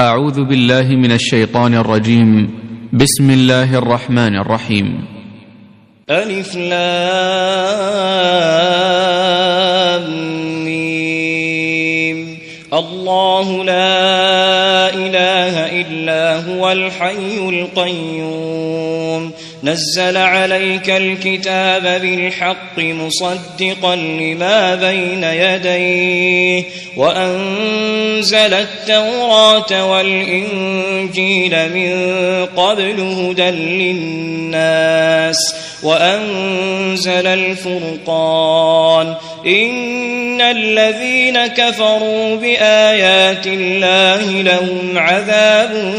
أعوذ بالله من الشيطان الرجيم. بسم الله الرحمن الرحيم. ألف لام ميم. الله لا إله إلا هو الحي القيوم نزل عليك الكتاب بالحق مصدقا لما بين يديه وأنزل التوراة والإنجيل من قبل هدى للناس وأنزل الفرقان إن الذين كفروا بآيات الله لهم عذاب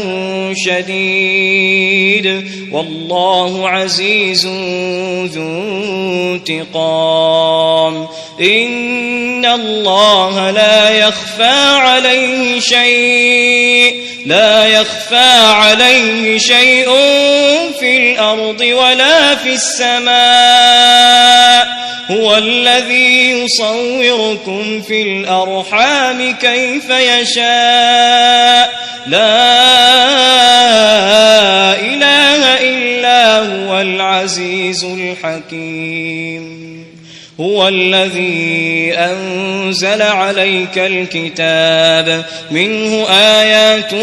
شديد والله عزيز ذو انتقام إن الله لا يخفى عليه شيء في الأرض ولا في السماء هو الذي يصوركم في الأرحام كيف يشاء لا إله إلا هو العزيز الحكيم هو الذي أنزل عليك الكتاب منه آيات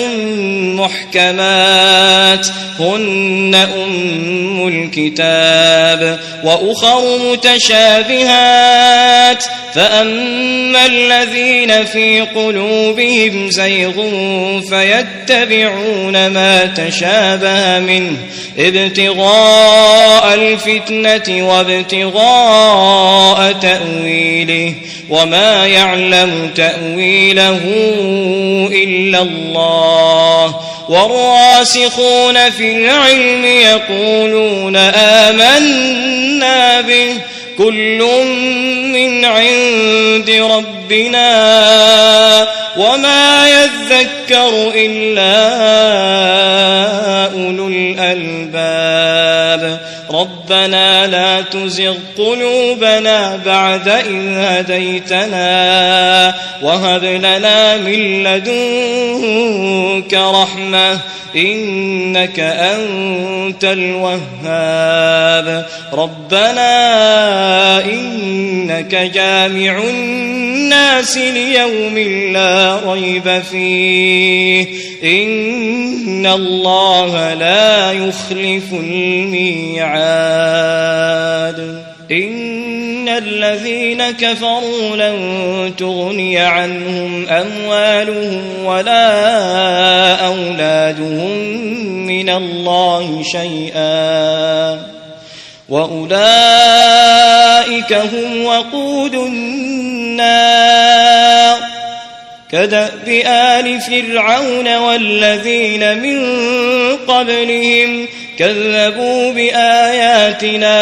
محكمات هن أم الكتاب وأخر متشابهات فأما الذين في قلوبهم زيغ فيتبعون ما تشابه منه ابتغاء الفتنة وابتغاء تأويله وما يعلم تأويله إلا الله والراسخون في العلم يقولون آمنا به كل من عند ربنا وما يذكر إلا أولو الألباب ربنا لا تزغ قلوبنا بعد إذ هديتنا وهب لنا من لدنك رحمة إنك أنت الوهاب ربنا إنك جامع الناس ليوم لا ريب فيه إن الله لا يخلف الميعاد إن الذين كفروا لن تغني عنهم أموالهم ولا أولادهم من الله شيئا وأولئك هم وقود النار كدأب آل فرعون والذين من قبلهم كذبوا بآياتنا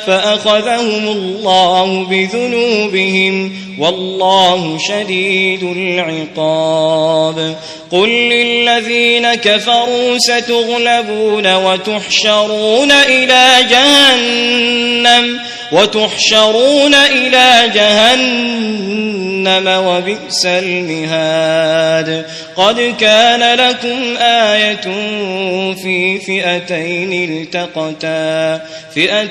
فأخذهم الله بذنوبهم والله شديد العقاب قل للذين كفروا ستغلبون وتحشرون إلى جهنم وبئس المهاد قد كان لكم آية في فئتين التقتا فئة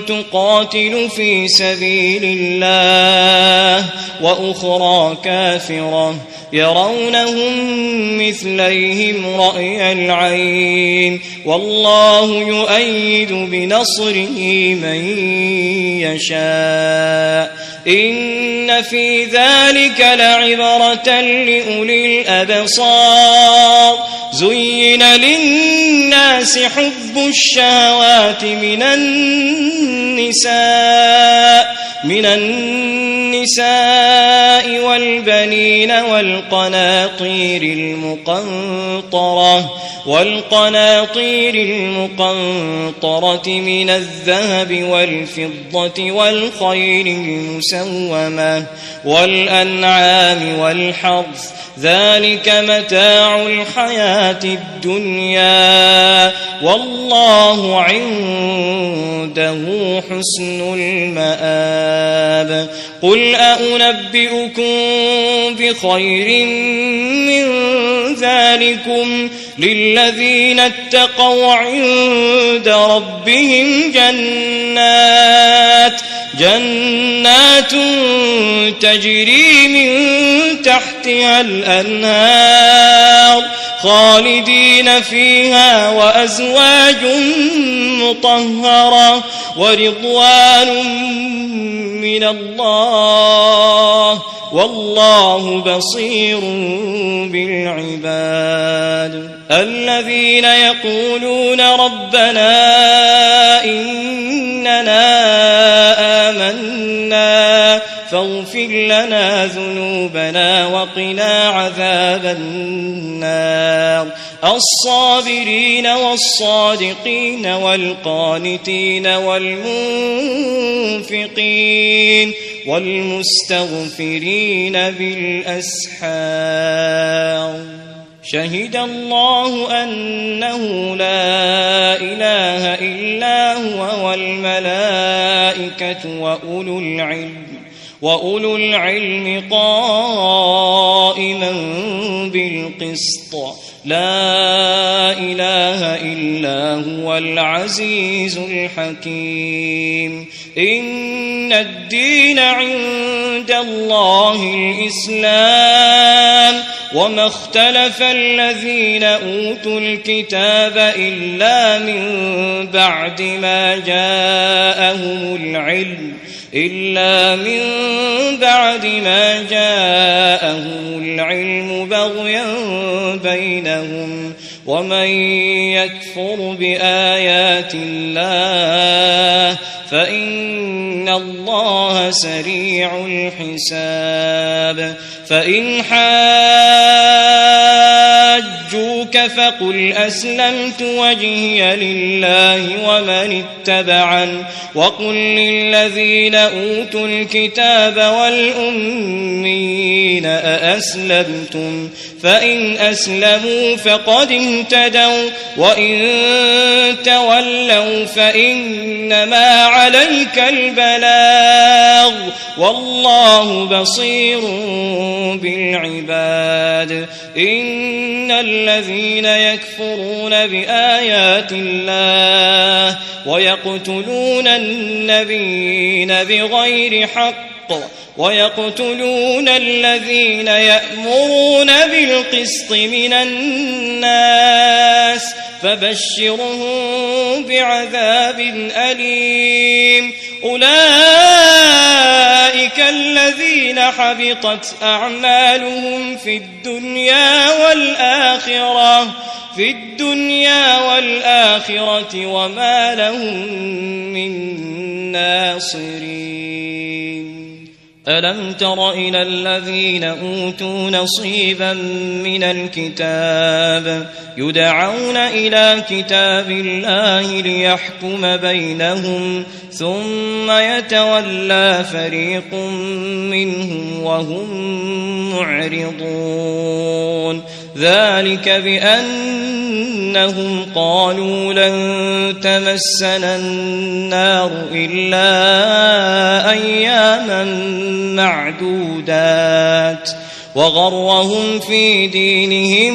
تقاتل في سبيل الله وأخرى كافرة يرونهم مثليهم رأي العين والله يؤيد بنصره من يشاء إن في ذلك لعبرة لأولي الأبصار زين للناس حب الشهوات من النساء والبنين والقناطير المقنطرة من الذهب والفضة والخيل المسومة والأنعام والحرث ذلك متاع الحياة الدنيا والله عنده حسن المآب قل أنبئكم بخير من ذلكم للذين اتقوا عند ربهم جنات تجري من تحتها الأنهار خالدين فيها وأزواج مطهرة ورضوان من الله والله بصير بالعباد الذين يقولون ربنا إننا آمنا فاغفر لنا ذنوبنا وقنا عذاب النار الصابرين والصادقين والقانتين والمنفقين والمستغفرين بالأسحار شهد الله أنه لا إله إلا هو والملائكة وأولو العلم قائما بالقسط لا إله إلا هو العزيز الحكيم إن الدين عند الله الإسلام وما اختلف الذين أوتوا الكتاب إلا من بعد ما جاءهم العلم بغيا بينهم ومن يكفر بآيات الله فإن الله سريع الحساب فإن حاجوك فقل أسلمت وجهي لله ومن اتبعن وقل للذين أوتوا الكتاب والأميين أأسلمتم فإن أسلموا فقد اهتدوا وإن تولوا فإنما عليك البلاغ والله بصير بالعباد إن الذين يكفرون بآيات الله ويقتلون النبيين بغير حق ويقتلون الذين يأمرون بالقسط من الناس فبشرهم بعذاب أليم أولئك الذين حبطت أعمالهم في الدنيا والآخرة وما لهم من ناصرين ألم تر إلى الذين أوتوا نصيبا من الكتاب يدعون إلى كتاب الله ليحكم بينهم ثم يتولى فريق منهم وهم معرضون ذلك بأنهم قالوا لن تمسنا النار إلا أياما معدودات وغرهم في دينهم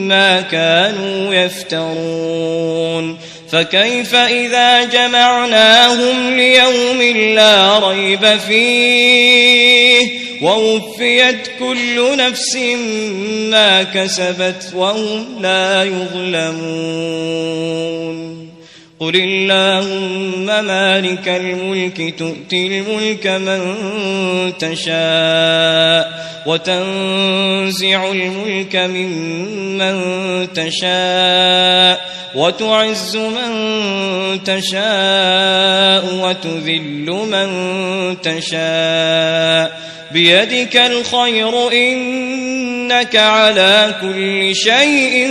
ما كانوا يفترون فكيف إذا جمعناهم ليوم لا ريب فيه ووفيت كل نفس ما كسبت وهم لا يظلمون قل اللهم مالك الملك تؤتي الملك من تشاء وتنزع الملك ممن تشاء وتعز من تشاء وتذل من تشاء بيدك الخير إنك على كل شيء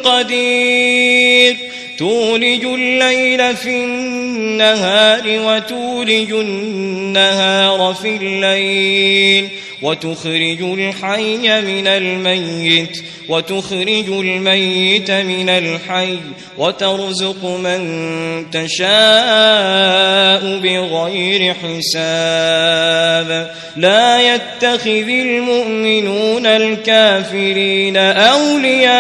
قدير تولج الليل في النهار وتولج النهار في الليل وتخرج الحي من الميت وتخرج الميت من الحي وترزق من تشاء بغير حساب لا يتخذ المؤمنون الكافرين أولياء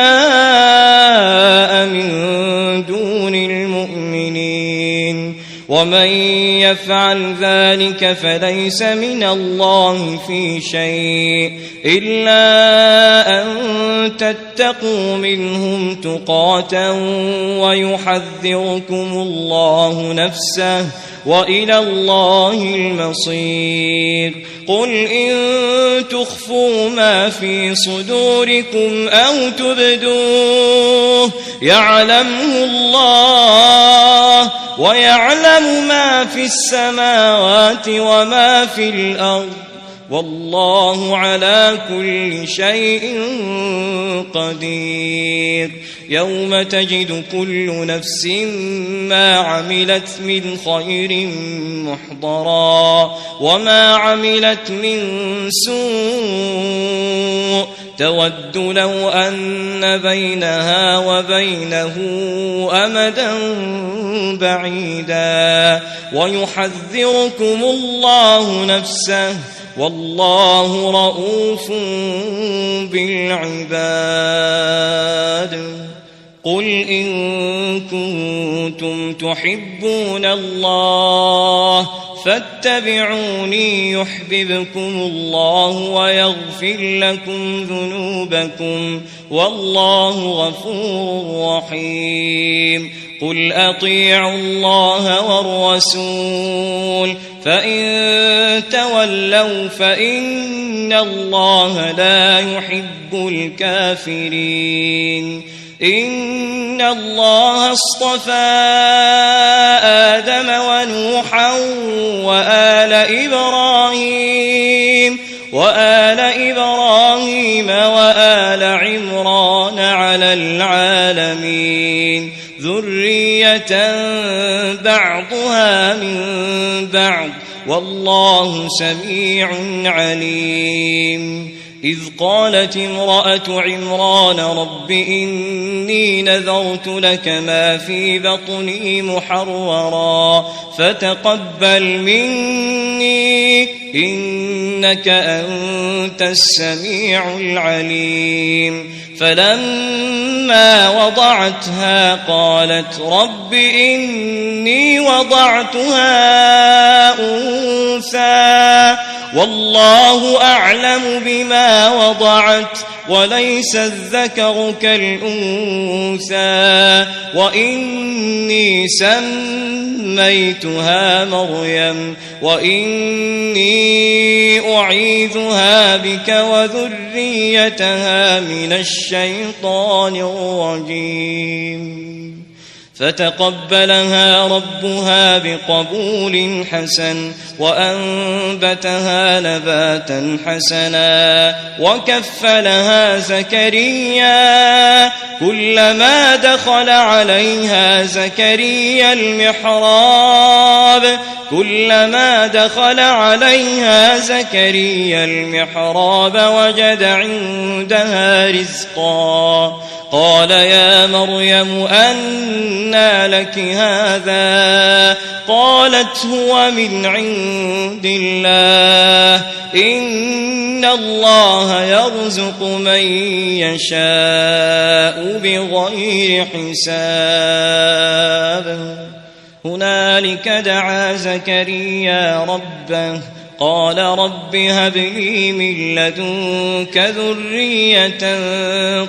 من دون المؤمنين ومن يفعل ذلك فليس من الله في شيء إلا أن تتقوا منهم تقاة ويحذركم الله نفسه وإلى الله المصير قل إن تخفوا ما في صدوركم أو تبدوه يعلمه الله ويعلم ما في السماوات وما في الأرض والله على كل شيء قدير يوم تجد كل نفس ما عملت من خير محضرا وما عملت من سوء تود لو أن بينها وبينه أمدا بعيدا ويحذركم الله نفسه والله رؤوف بالعباد قل إن كنتم تحبون الله فاتبعوني يحببكم الله ويغفر لكم ذنوبكم والله غفور رحيم قل أطيعوا الله والرسول فإن تولوا فإن الله لا يحب الكافرين إن الله اصطفى آدم ونوحا وآل إبراهيم وآل عمران على العالمين ذرية بعضها من بعض والله سميع عليم إذ قالت امرأة عمران رب إني نذرت لك ما في بطني محررا فتقبل مني إنك أنت السميع العليم فلما وضعتها قالت رب إني وضعتها أنثى والله أعلم بما وضعت وليس الذكر كالأنثى وإني سميتها مريم وإني أعيذها بك وذريتها من الشيطان الرجيم فتقبلها ربها بقبول حسن وأنبتها نباتا حسنا وكفلها زكريا كلما دخل عليها زكريا المحراب وجد عندها رزقا قال يا مريم أنى لك هذا قالت هو من عند الله إن الله يرزق من يشاء بغير حساب هنالك دعا زكريا ربه قال رب هب لي من لدنك ذرية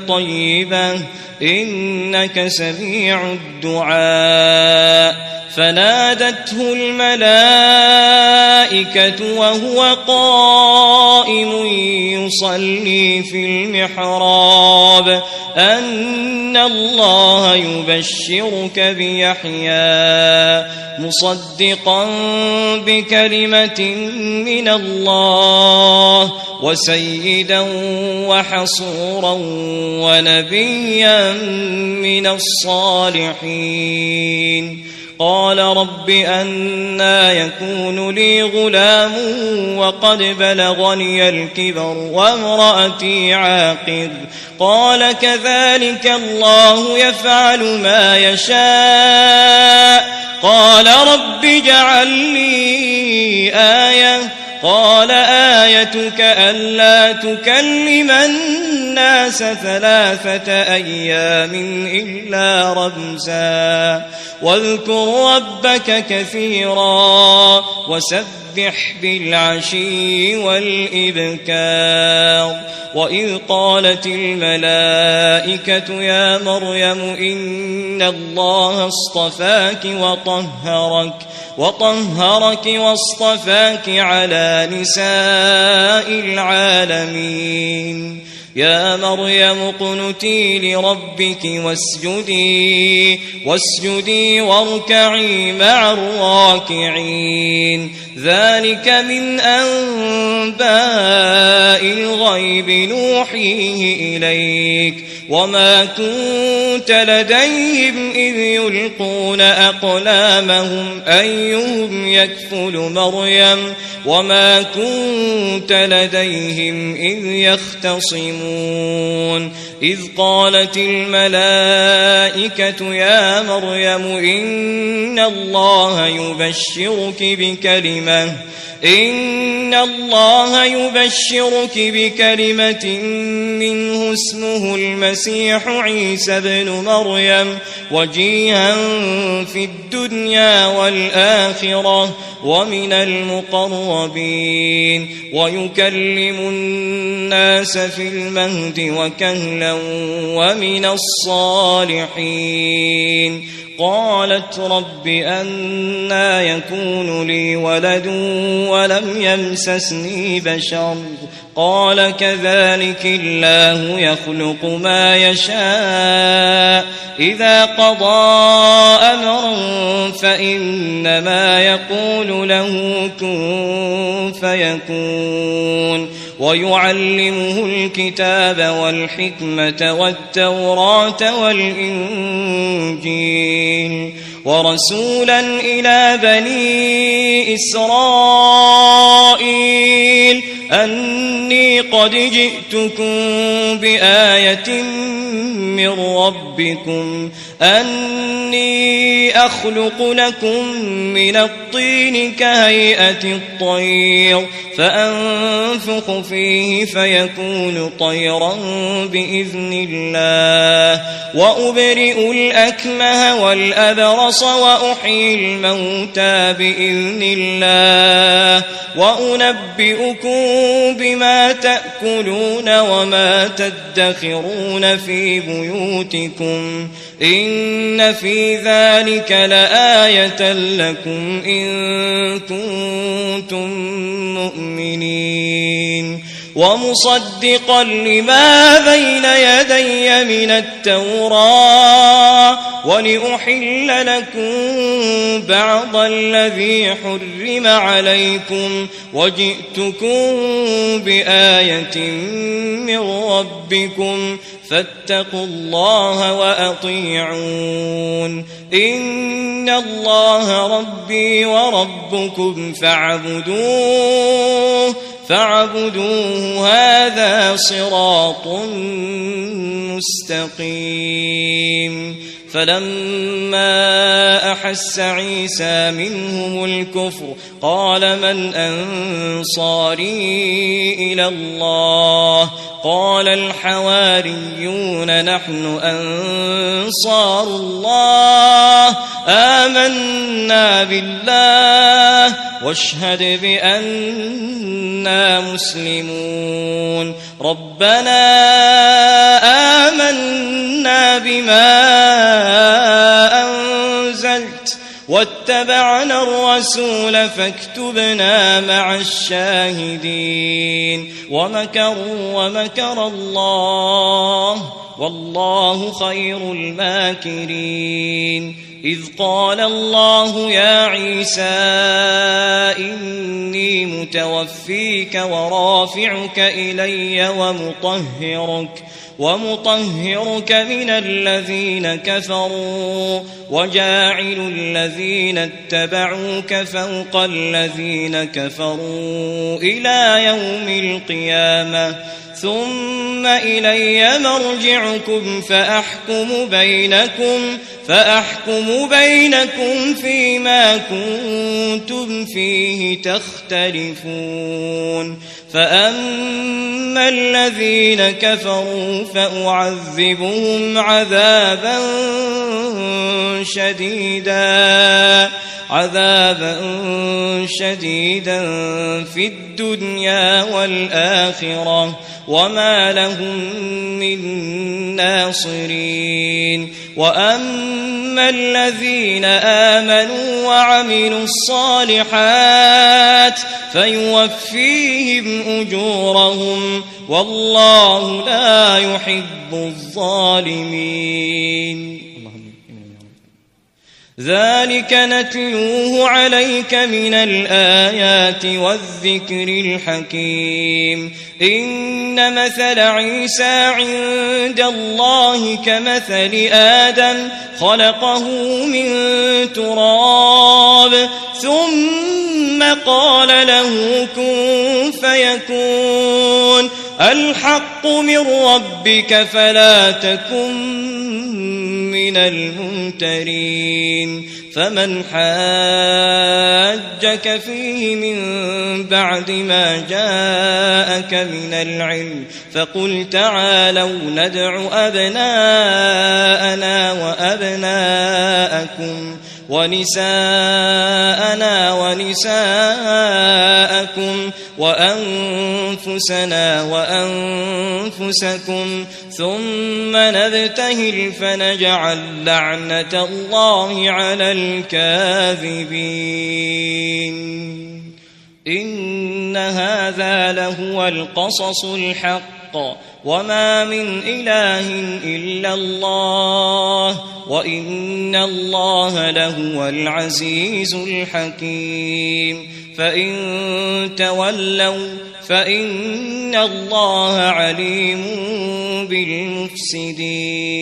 طيبة إنك سميع الدعاء فنادته الملائكة وهو قائم يصلي في المحراب أن الله يبشرك بيحيى مصدقا بكلمة من الله وسيدا وحصورا ونبيا من الصالحين قال رب أنى يكون لي غلام وقد بلغني الكبر وامرأتي عاقر قال كذلك الله يفعل ما يشاء قال رب اجعل لي آية قال آيتك ألا تكلم الناس 3 أيام إلا رمزا واذكر ربك كثيرا وسبح بالعشي والإبكار وإذ قالت الملائكة يا مريم إن الله اصطفاك وطهرك واصطفاك على نساء العالمين يا مريم اقنتي لربك واسجدي واركعي مع الراكعين ذلك من أنباء الغيب نوحيه إليك وما كنت لديهم إذ يلقون أقلامهم أيهم يكفل مريم وما كنت لديهم إذ يختصمون إذ قالت الملائكة يا مريم إن الله يبشرك بكلمة منه اسمه المسيح عيسى ابن مريم وجيها في الدنيا والآخرة ومن المقربين ويكلم الناس في المهد وكهلا ومن الصالحين قالت رب أنى يكون لي ولد ولم يمسسني بشر قال كذلك الله يخلق ما يشاء إذا قضى أمرا فإنما يقول له كن فيكون ويعلمه الكتاب والحكمة والتوراة والإنجيل ورسولا إلى بني إسرائيل أني قد جئتكم بآية من ربكم أني أخلق لكم من الطين كهيئة الطير فأنفخ فيه فيكون طيرا بإذن الله وأبرئ الأكمه والأبرص وأحيي الموتى بإذن الله وأنبئكم بما تأكلون وما تدخرون في بيوتكم إن في ذلك لآية لكم إن كنتم مؤمنين ومصدقا لما بين يدي من التوراة ولأحل لكم بعض الذي حرم عليكم وجئتكم بآية من ربكم فاتقوا الله وأطيعون إن الله ربي وربكم فاعبدوه هذا صراط مستقيم فلما أحس عيسى منهم الكفر قال من أنصاري إلى الله قال الحواريون نحن أنصار الله آمنا بالله واشهد بأننا مسلمون ربنا آمنا بما أنزلت واتبعنا الرسول فاكتبنا مع الشاهدين ومكروا ومكر الله والله خير الماكرين إذ قال الله يا عيسى إني متوفيك ورافعك إلي ومطهرك من الذين كفروا وجاعل الذين اتبعوك فوق الذين كفروا إلى يوم القيامة ثم إلي مرجعكم فأحكم بينكم فيما كنتم فيه تختلفون فأما الذين كفروا فأعذبهم عذابا شديدا في الدنيا والآخرة وما لهم من ناصرين وأما الذين آمنوا وعملوا الصالحات فيوفيهم أجورهم والله لا يحب الظالمين. ذلك نتلوه عليك من الآيات والذكر الحكيم. إن مثل عيسى عند الله كمثل آدم خلقه من تراب ثم قال له كن فيكون الحق من ربك فلا تكن من الممترين. فمن حاجك فيه من بعد ما جاءك من العلم فقل تعالوا ندع أبناءنا وأبناءكم ونساءنا ونساءكم وأنفسنا وأنفسكم ثم نبتهل فنجعل لعنة الله على الكاذبين. إن هذا لهو القصص الحق وما من إله إلا الله وإن الله لهو العزيز الحكيم. فإن تولوا فإن الله عليم بالمفسدين.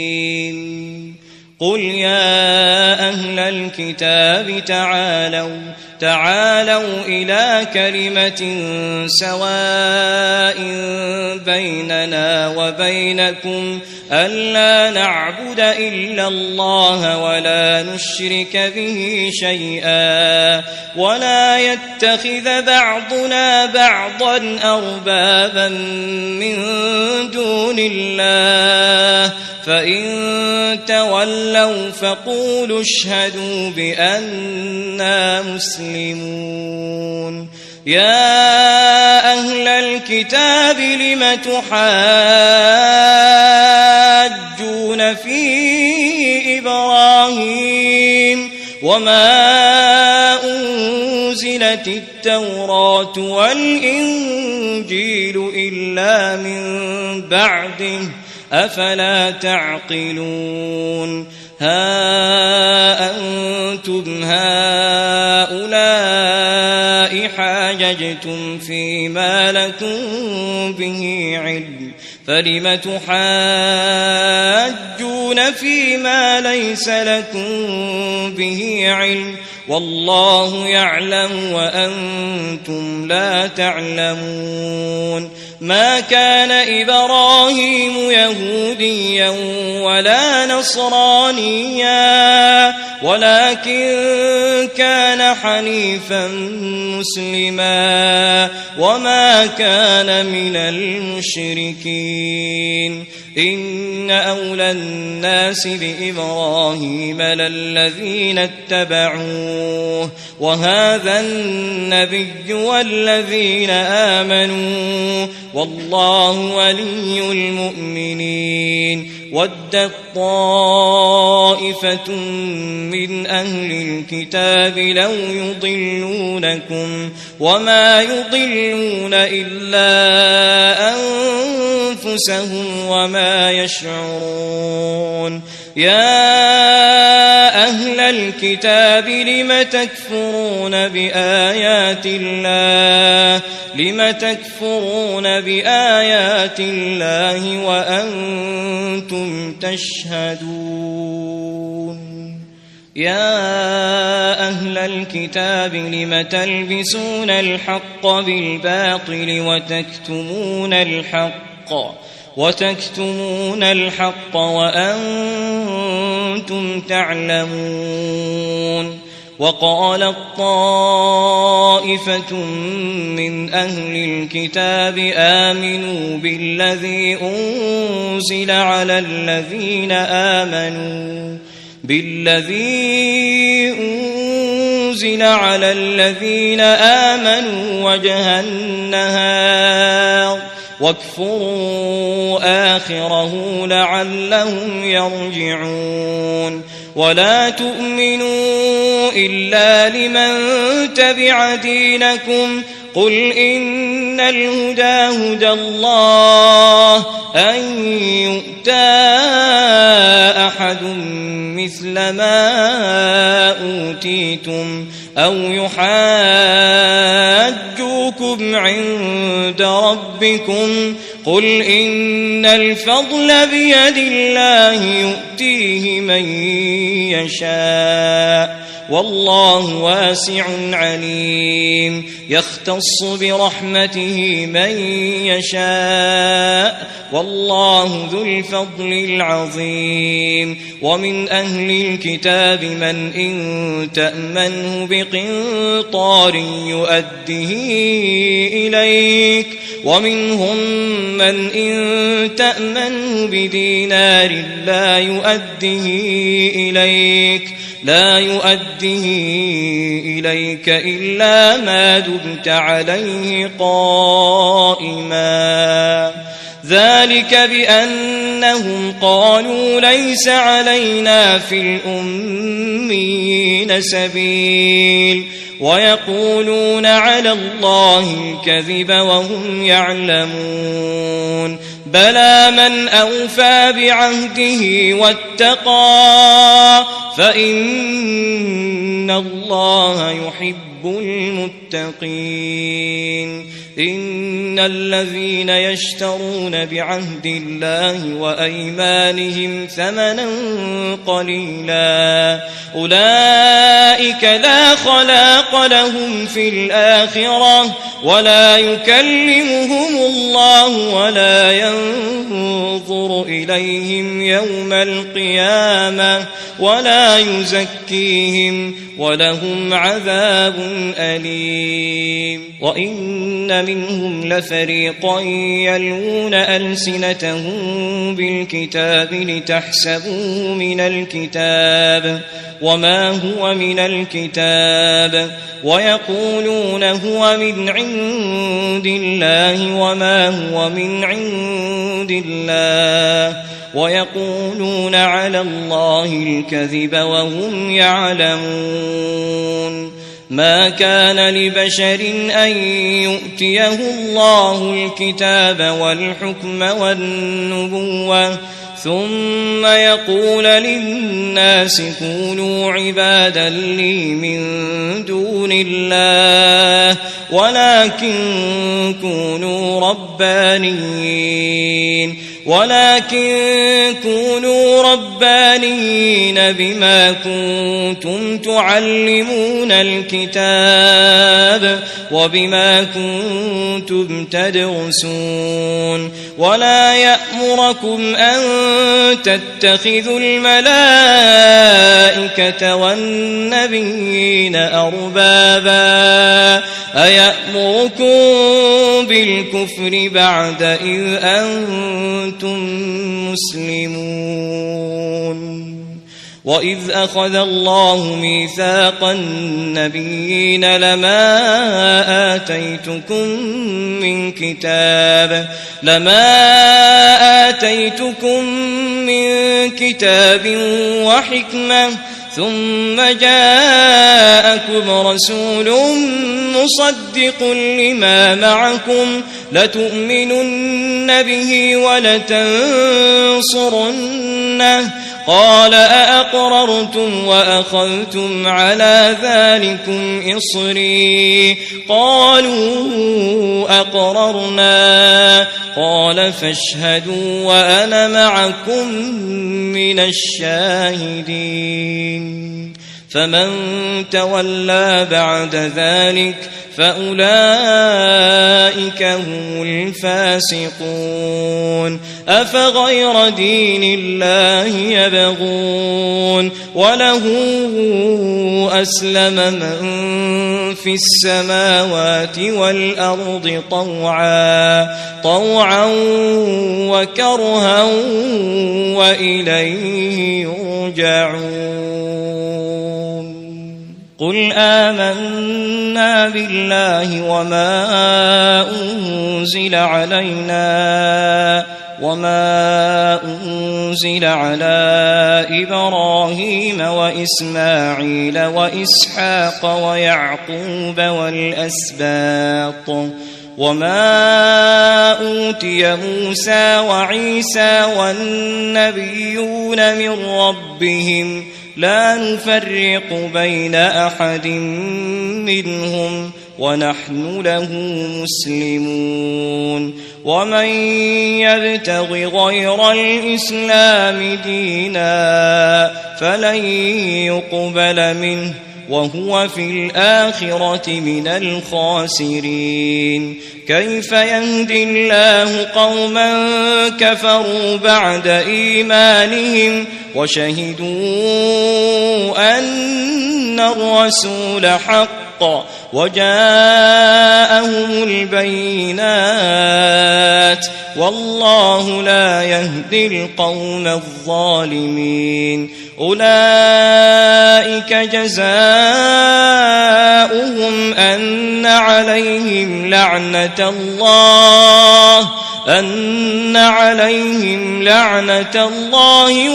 قل يا أهل الكتاب تعالوا إلى كلمة سواء بيننا وبينكم ألا نعبد إلا الله ولا نشرك به شيئا ولا يتخذ بعضنا بعضا أربابا من دون الله فإن تولوا فقولوا اشهدوا بأننا مسلمون. يا أهل الكتاب لم تحاجون في إبراهيم وما أنزلت التوراة والإنجيل إلا من بعده أفلا تعقلون. ها أنتم هؤلاء حاججتم فيما لكم به علم فلم تحاجون فيما ليس لكم به علم والله يعلم وأنتم لا تعلمون. ما كان إبراهيم يهوديا ولا نصرانيا ولكن كان حنيفا مسلما وما كان من المشركين. إن أولى الناس بإبراهيم للذين اتبعوه وهذا النبي والذين آمنوا والله ولي المؤمنين. ودت طائفة من أهل الكتاب لو يضلونكم وما يضلون إلا أنفسهم وما يشعرون. يا أهل الكتاب لم تكفرون بآيات الله تكفرون بآيات الله وأنتم تشهدون يا أهل الكتاب لم تلبسون الحق بالباطل وتكتمون الحق وأنتم تعلمون وقالت طائفة من أهل الكتاب آمنوا بالذي أنزل على الذين آمنوا وجه النهار واكفروا آخره لعلهم يرجعون ولا تؤمنوا إلا لمن تبع دينكم قل إن الهدى هدى الله أن يؤتى أحد مثل ما أوتيتم أو يحاجوكم عند ربكم قل إن الفضل بيد الله يؤتيه من يشاء والله واسع عليم يختص برحمته من يشاء والله ذو الفضل العظيم ومن أهل الكتاب من إن تأمنه بقنطار يؤده إليك ومنهم من إن تأمنه بدينار لا يؤده إليك إلا ما دمت عليه قائما ذلك بأنهم قالوا ليس علينا في الأميين سبيل ويقولون على الله الكذب وهم يعلمون بلى من أوفى بعهده واتقى فإن الله يحب المتقين إن الذين يشترون بعهد الله وأيمانهم ثمنا قليلا أولئك لا خلاق لهم في الآخرة ولا يكلمهم الله ولا ينظر إليهم يوم القيامة ولا يزكيهم ولهم عذاب أليم وإن منهم لفريقا يلوون ألسنتهم بالكتاب لتحسبوه من الكتاب وما هو من الكتاب ويقولون هو من عند الله وما هو من عند الله ويقولون على الله الكذب وهم يعلمون ما كان لبشر أن يؤتيه الله الكتاب والحكم والنبوة ثم يقول للناس كونوا عبادا لي من دون الله ولكن كونوا ربانيين بما كنتم تعلمون الكتاب وبما كنتم تدرسون ولا يأمركم أن تتخذوا الملائكة والنبيين أربابا أيأمركم بالكفر بعد إذ أنتم مسلمون وإذ أخذ الله ميثاق النبيين لما آتيتكم من كتاب وحكمة ثم جاءكم رسول مصدق لما معكم لتؤمنن به ولتنصرنه قال أأقررتم وأخذتم على ذلكم إصري قالوا أقررنا قال فاشهدوا وأنا معكم من الشاهدين فمن تولى بعد ذلك فأولئك هم الفاسقون أفغير دين الله يبغون وله أسلم من في السماوات والأرض طوعا وكرها وإليه يرجعون قل آمنا بالله وما أنزل على إبراهيم وإسماعيل وإسحاق ويعقوب والأسباط وما أوتي موسى وعيسى والنبيون من ربهم لا نفرق بين أحد منهم ونحن له مسلمون ومن يبتغ غير الإسلام دينا فلن يقبل منه وهو في الآخرة من الخاسرين كيف يهدي الله قوما كفروا بعد إيمانهم وشهدوا أن الرسول حق وجاءهم البينات والله لا يهدي القوم الظالمين أولئك جزاؤهم أن عليهم لعنة الله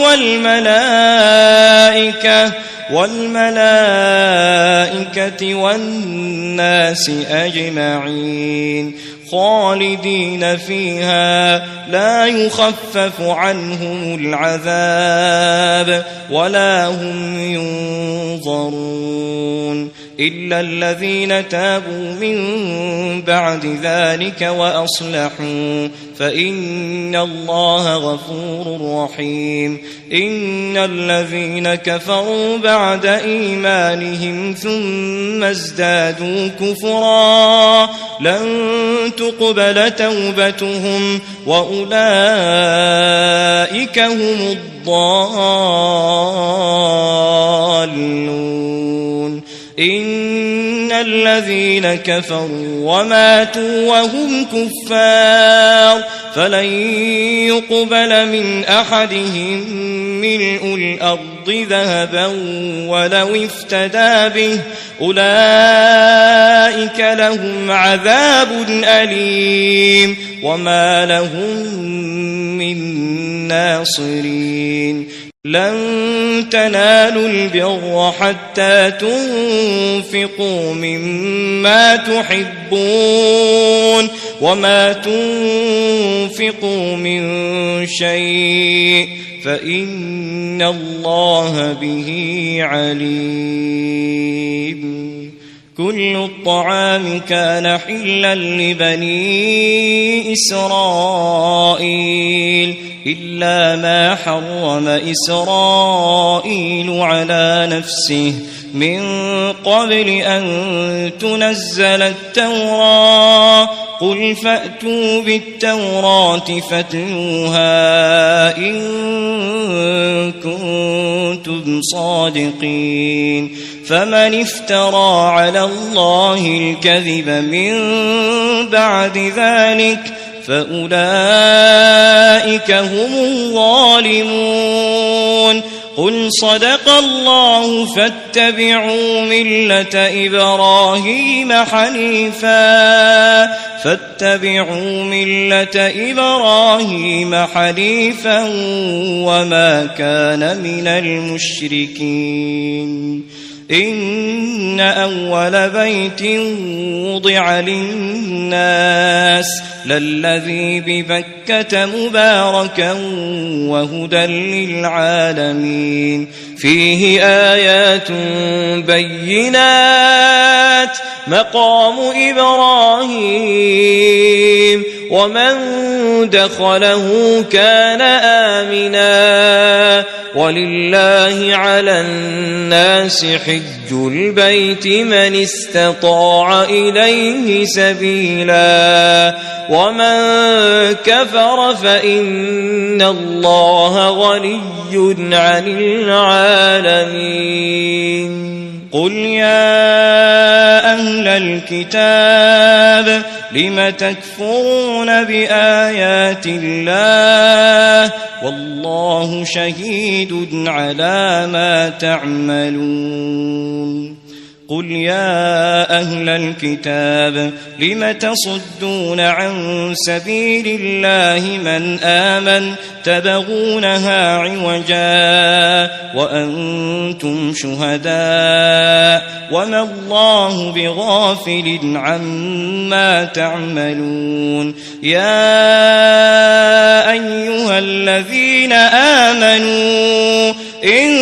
والملائكة والناس أجمعين خالدين فيها لا يخفف عنهم العذاب ولا هم ينظرون إلا الذين تابوا من بعد ذلك وأصلحوا فإن الله غفور رحيم إن الذين كفروا بعد إيمانهم ثم ازدادوا كفرا لن تقبل توبتهم وأولئك هم الضالون إن الذين كفروا وماتوا وهم كفار فلن يقبل من أحدهم ملء الأرض ذهبا ولو افتدى به أولئك لهم عذاب أليم وما لهم من ناصرين لن تنالوا البر حتى تنفقوا مما تحبون وما تنفقوا من شيء فإن الله به عليم كل الطعام كان حلا لبني إسرائيل إلا ما حرم إسرائيل على نفسه من قبل أن تنزل التوراة قل فأتوا بالتوراة فاتلوها إن كنتم صادقين فمن افترى على الله الكذب من بعد ذلك فأولئك هم الظالمون قل صدق الله فاتبعوا ملة إبراهيم حنيفا وما كان من المشركين إن أول بيت وضع للناس للذي ببكة مباركا وهدى للعالمين فيه آيات بينات مقام إبراهيم ومن دخله كان آمنا ولله على الناس حج البيت من استطاع إليه سبيلا ومن كفر فإن الله غني عن العالمين قل يا أهل الكتاب لم تكفرون بآيات الله والله شهيد على ما تعملون قل يا أهل الكتاب لم تصدون عن سبيل الله من آمن تبغونها عوجا وأنتم شهداء وما الله بغافل عما تعملون يا أيها الذين آمنوا إن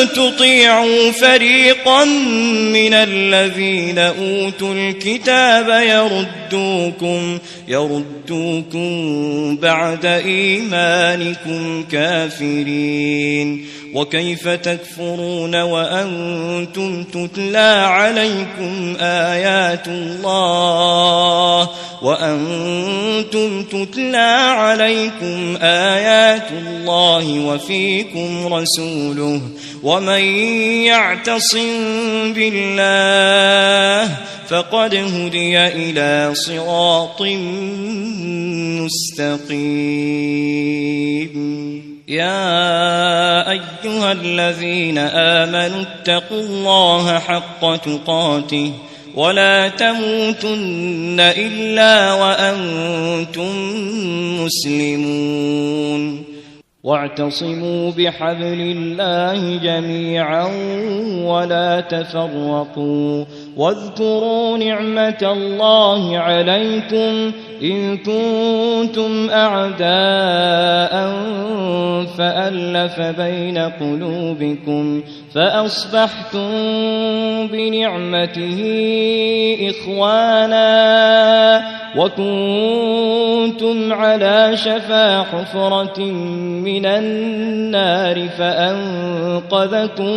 تطيعوا فريقا من الذين أوتوا الكتاب يردوكم بعد إيمانكم كافرين وكيف تكفرون وأنتم تتلى عليكم آيات الله وفيكم رسوله ومن يعتصم بالله فقد هدي إلى صراط مستقيم يا أيها الذين آمنوا اتقوا الله حق تقاته ولا تموتن إلا وأنتم مسلمون واعتصموا بحبل الله جميعا ولا تفرقوا واذكروا نعمة الله عليكم إن كنتم أعداء فألف بين قلوبكم فأصبحتم بنعمته إخوانا وكنتم على شفا حفرة من النار فأنقذكم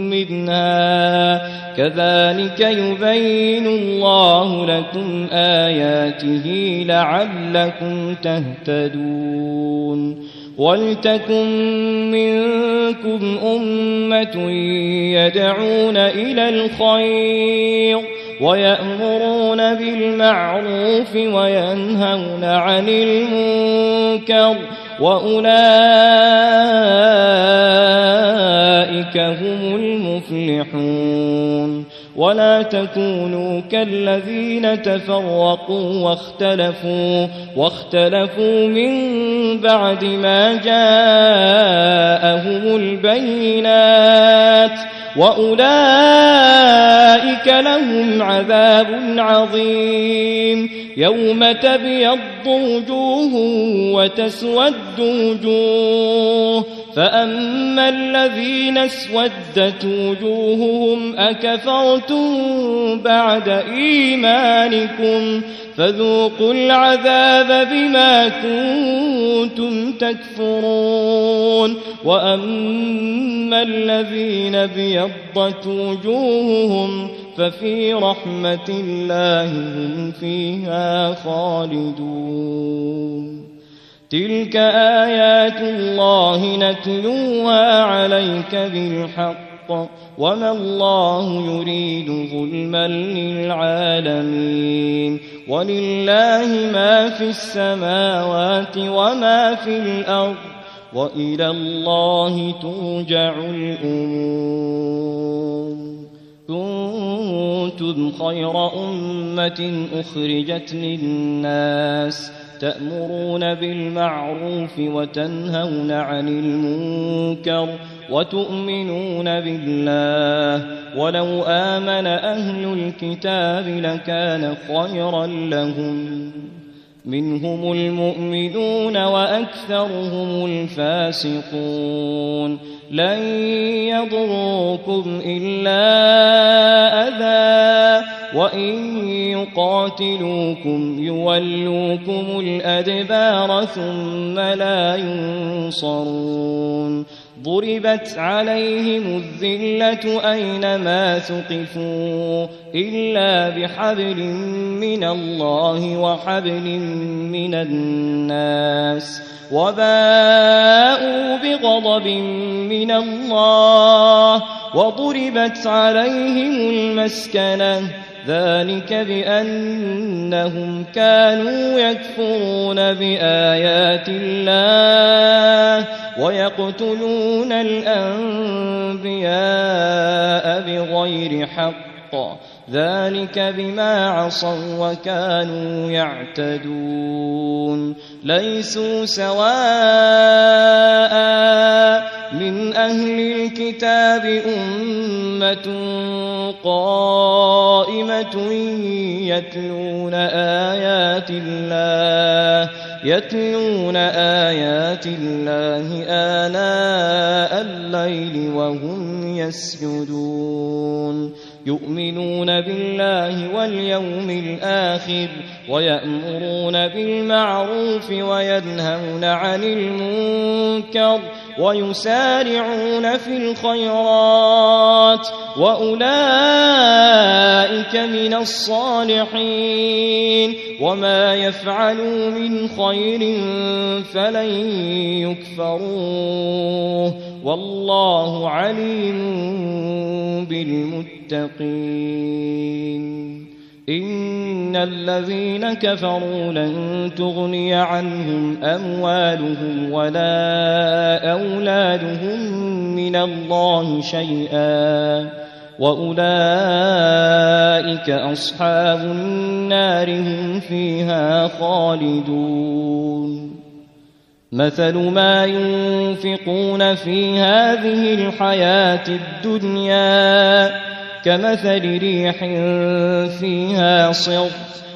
منها كذلك يبين الله لكم آياته لعلكم تهتدون ولتكن منكم أمة يدعون إلى الخير ويأمرون بالمعروف وينهون عن المنكر وأولئك هم المفلحون ولا تكونوا كالذين تفرقوا واختلفوا من بعد ما جاءهم البينات وأولئك لهم عذاب عظيم يوم تبيض وجوه وتسود وجوه فأما الذين اسودت وجوههم أكفرتم بعد إيمانكم فذوقوا العذاب بما كنتم تكفرون وأما الذين بيضت وجوههم ففي رحمة الله هم فيها خالدون تلك آيات الله نتلوها عليك بالحق وما الله يريد ظلما للعالمين ولله ما في السماوات وما في الأرض وإلى الله ترجع الأمور كنتم خير أمة أخرجت للناس تأمرون بالمعروف وتنهون عن المنكر وتؤمنون بالله ولو آمن أهل الكتاب لكان خيرا لهم منهم المؤمنون وأكثرهم الفاسقون لن يضروكم إلا أذى وإن يقاتلوكم يولوكم الأدبار ثم لا ينصرون ضربت عليهم الذلة أينما ثقفوا إلا بحبل من الله وحبل من الناس وباءوا بغضب من الله وضربت عليهم المسكنة ذلك بأنهم كانوا يكفرون بآيات الله ويقتلون الأنبياء بغير حق ذلك بما عصوا وكانوا يعتدون ليسوا سواء من أهل الكتاب أمة قائمة يتلون آيات الله آناء الليل وهم يسجدون يؤمنون بالله واليوم الآخر ويأمرون بالمعروف وينهون عن المنكر ويسارعون في الخيرات وأولئك من الصالحين وما يفعلوا من خير فلن يكفروه والله عليم بالمتقين إن الذين كفروا لن تغني عنهم أموالهم ولا أولادهم من الله شيئا وأولئك أصحاب النار هم فيها خالدون مثل ما ينفقون في هذه الحياة الدنيا كمثل ريح فيها صر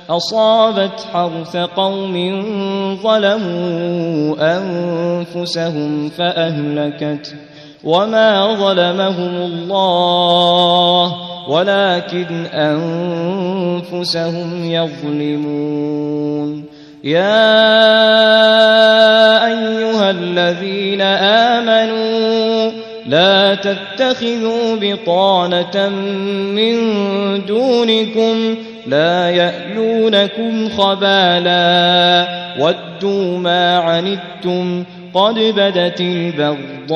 أصابت حرث قوم ظلموا أنفسهم فأهلكته وما ظلمهم الله ولكن أنفسهم يظلمون يا أيها الذين آمنوا لا تتخذوا بطانة من دونكم لا يألونكم خبالا ودوا ما عنتم قد بدت البغضاء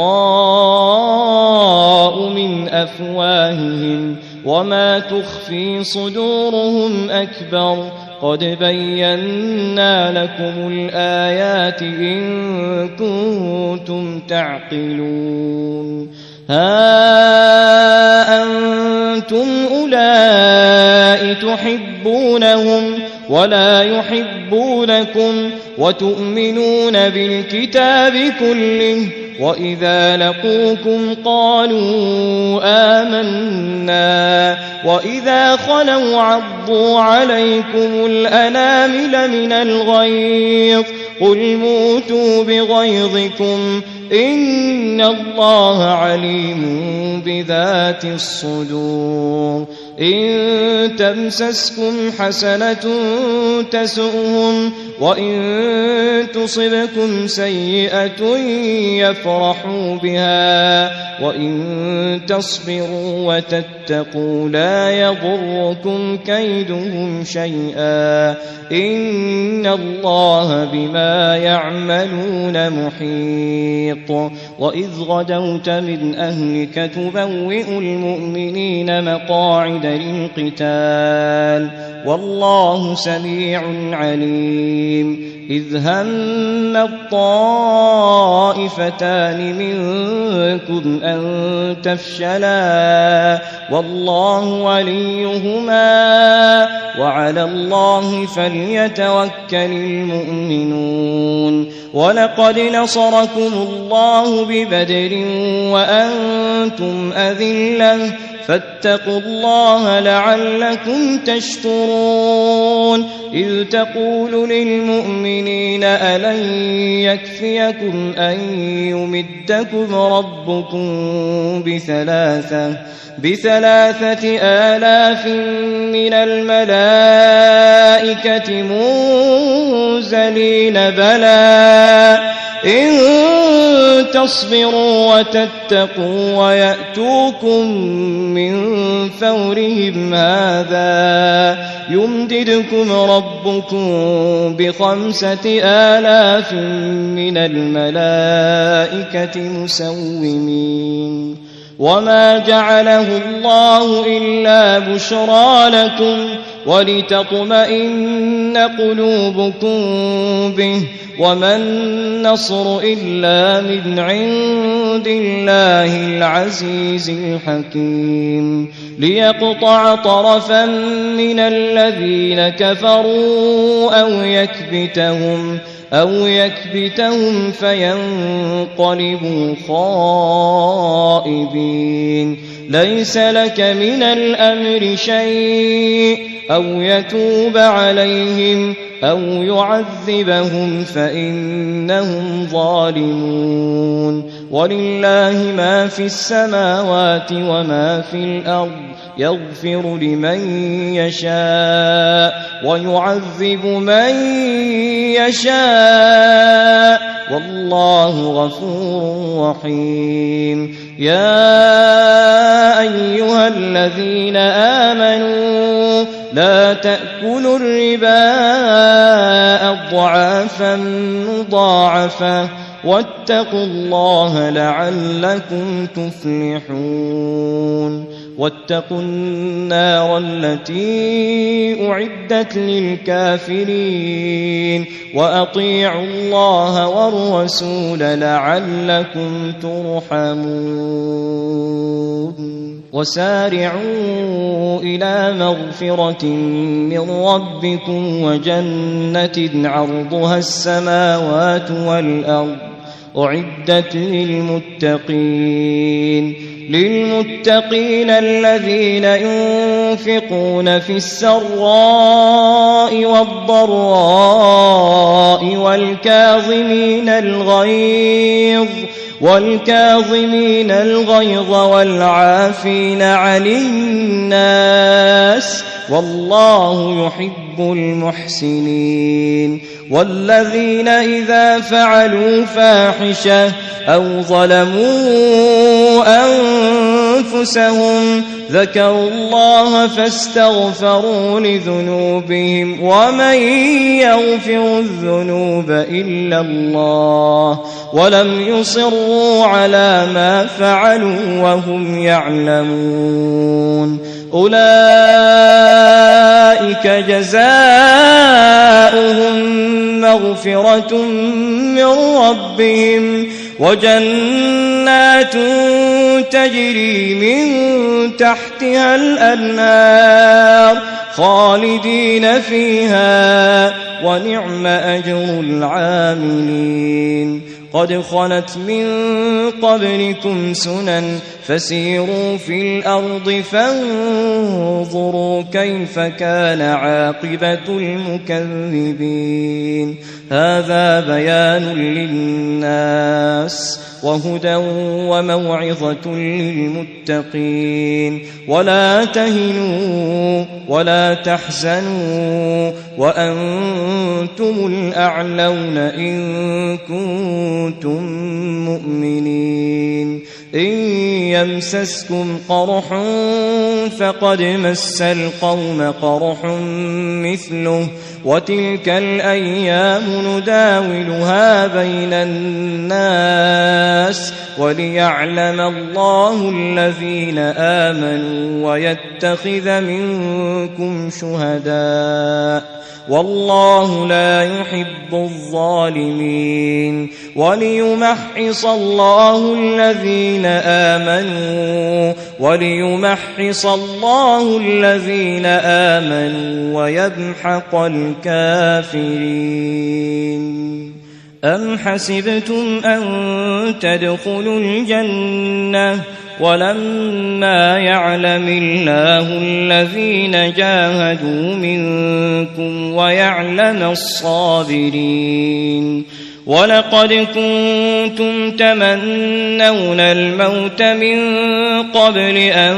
من أفواههم وما تخفي صدورهم أكبر قد بينا لكم الآيات إن كنتم تعقلون ها أنتم أولئك تحبونهم ولا يحبونكم وتؤمنون بالكتاب كله وإذا لقوكم قالوا آمنا وإذا خلوا عضوا عليكم الأنامل من الغيظ قل موتوا بغيظكم إن الله عليم بذات الصدور إن تمسسكم حسنة تسؤهم وإن تصبكم سيئة يفرحوا بها وإن تصبروا وتتقوا لا يضركم كيدهم شيئا إن الله بما يعملون محيط وإذ غدوت من أهلك تبوئ المؤمنين مقاعد للقتال والله سميع عليم إذ هم الطائفتان منكم أن تفشلا والله وليهما وعلى الله فليتوكل المؤمنون ولقد نصركم الله ببدر وأنتم أذلة فاتقوا الله لعلكم تشكرون إذ تقول للمؤمنين ألن يكفيكم أن يمدكم ربكم بثلاثة آلاف من الملائكة منزلين بلى إن تصبروا وتتقوا ويأتوكم من فورهم هذا يمددكم ربكم ب5,000 من الملائكة مسومين وما جعله الله إلا بشرى لكم ولتطمئن قلوبكم به وما النصر إلا من عند الله العزيز الحكيم ليقطع طرفا من الذين كفروا أو يكبتهم فينقلبوا خائبين ليس لك من الأمر شيء أو يتوب عليهم أو يعذبهم فإنهم ظالمون ولله ما في السماوات وما في الأرض يغفر لمن يشاء ويعذب من يشاء والله غفور رحيم يا أيها الذين آمنوا لا تأكلوا الربا أضعافا مضاعفة واتقوا الله لعلكم تفلحون واتقوا النار التي أعدت للكافرين وأطيعوا الله والرسول لعلكم ترحمون وسارعوا إلى مغفرة من ربكم وجنة عرضها السماوات والأرض أعدت للمتقين الذين ينفقون في السراء والضراء والكاظمين الغيظ والعافين عن الناس والله يحب المحسنين والذين إذا فعلوا فاحشة أو ظلموا أنفسهم ذكروا الله فاستغفروا لذنوبهم ومن يغفر الذنوب إلا الله ولم يصروا على ما فعلوا وهم يعلمون أولئك جزاؤهم مغفرة من ربهم وجنات تجري من تحتها الأنهار خالدين فيها ونعم أجر العاملين قد خلت من قبلكم سنن فسيروا في الأرض فانظروا كيف كان عاقبة المكذبين هذا بيان للناس وهدى وموعظة للمتقين ولا تهنوا ولا تحزنوا وأنتم الأعلون إن كنتم مؤمنين إن يمسسكم قرح فقد مس القوم قرح مثله وتلك الأيام نداولها بين الناس وليعلم الله الذين آمنوا ويتخذ منكم شهداء والله لا يحب الظالمين وليمحص الله الذين آمنوا ويمحق الكافرين. أم حسبتم أن تدخلوا الجنة ولما يعلم الله الذين جاهدوا منكم ويعلم الصابرين؟ ولقد كنتم تمنون الموت من قبل أن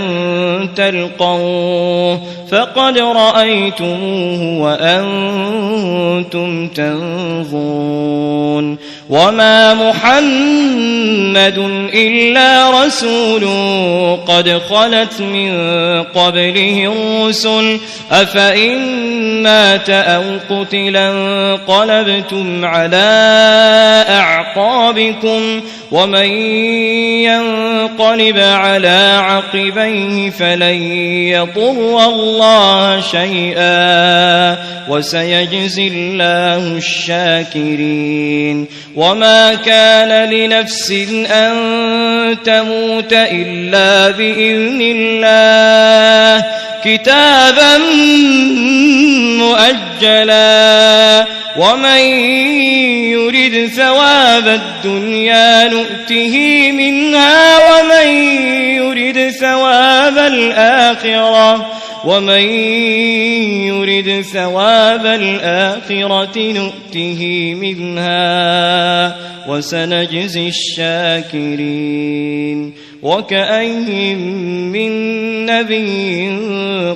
تلقوه فقد رأيتموه وأنتم تنظرون. وما محمد إلا رسول قد خلت من قبله الرسل أفإن مات أو قتلا انقلبتم على أعقابكم ومن ينقلب على عقبيه فلن يضر الله شيئا وسيجزي الله الشاكرين. وما كان لنفس أن تموت إلا بإذن الله كتابا مؤجلا ومن يرد ثواب الدنيا نؤته منها ومن يرد ثواب الآخرة نؤته منها وسنجزي الشاكرين. وكأين من نبي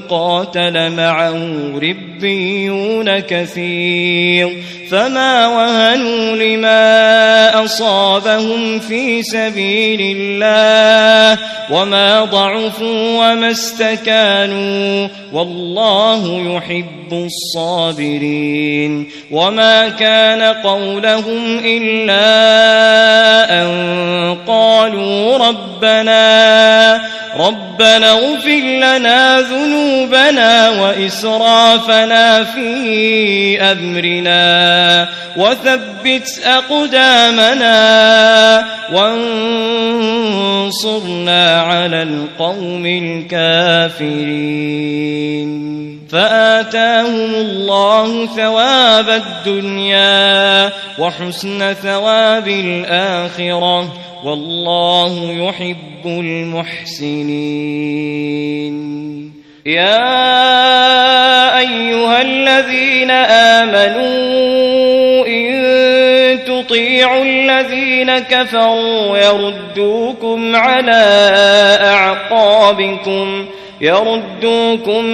قاتل معه ربيون كثير فما وهنوا لما أصابهم في سبيل الله وما ضعفوا وما استكانوا والله يحب الصابرين. وما كان قولهم إلا أن قالوا ربنا اغفر لنا ذنوبنا وإسرافنا في أمرنا وثبت أقدامنا وانصرنا على القوم الكافرين. فآتاهم الله ثواب الدنيا وحسن ثواب الآخرة والله يحب المحسنين. يا أيها الذين آمنوا إن تطيعوا الذين كفروا يردوكم